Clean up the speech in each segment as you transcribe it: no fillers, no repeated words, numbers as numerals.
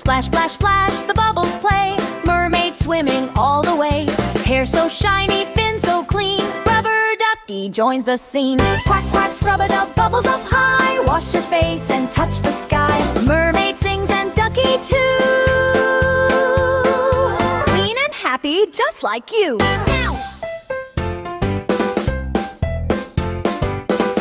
Splash, splash, splash, the bubbles play. Mermaid swimming all the way. Hair so shiny, fin so clean. Rubber ducky joins the scene. Quack, quack, scrub-a-dub, bubbles up high. Wash your face and touch the sky. Mermaid sings and ducky too. Clean and happy, just like you.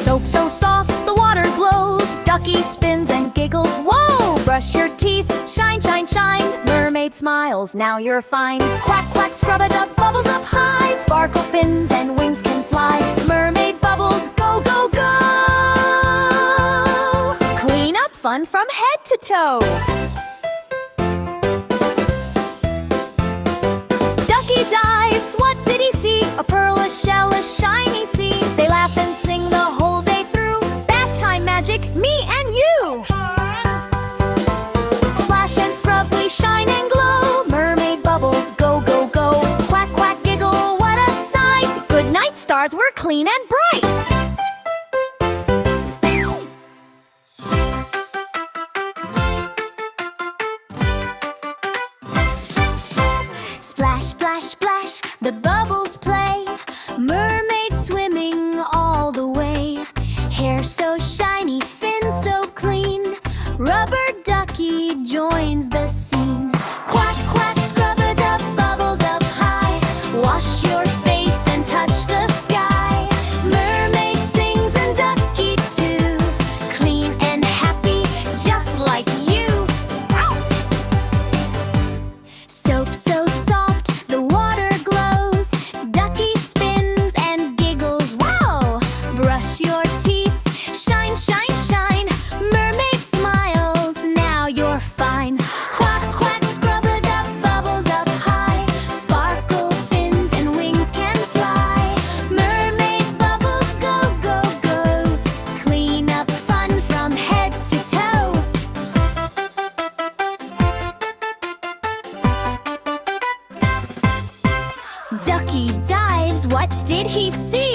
Soap so soft, the water glows. Ducky spins and giggles, whoa! Brush your teeth, shine, shine, shine. Mermaid smiles, now you're fine. Quack, quack, scrub-a-dub, bubbles up high. Sparkle fins and wings can fly. Mermaid bubbles, go, go, go! Clean up fun from head to toe. Ducky dives, what did he see? A pearl, a shell, a shiny sea. They laugh and sing the whole day through. Bath time magic, me and you. Splash and scrub, we shine and glow. Mermaid bubbles, go, go, go. Quack, quack, giggle, what a sight. Good night, stars, we're clean and bright. Splash, splash, splash, the bubbles play. Mermaid swimming all the way. Hair so shiny, fin so clean. Rubber ducky joins the scene. Quack, quack, scrub-a-dub, bubbles up high. Wash your face and touch the sky. Mermaid sings and ducky too. Clean and happy, just like you. Ow! Soap so soft, the water glows. Ducky spins and giggles, wow! Brush your teeth, shine, shine, shine. Mermaid smiles, now you're fine. Quack, quack, scrub-a-dub, bubbles up high. Sparkle fins and wings can fly. Mermaid bubbles, go, go, go. Clean up fun from head to toe. Ducky dives, what did he see?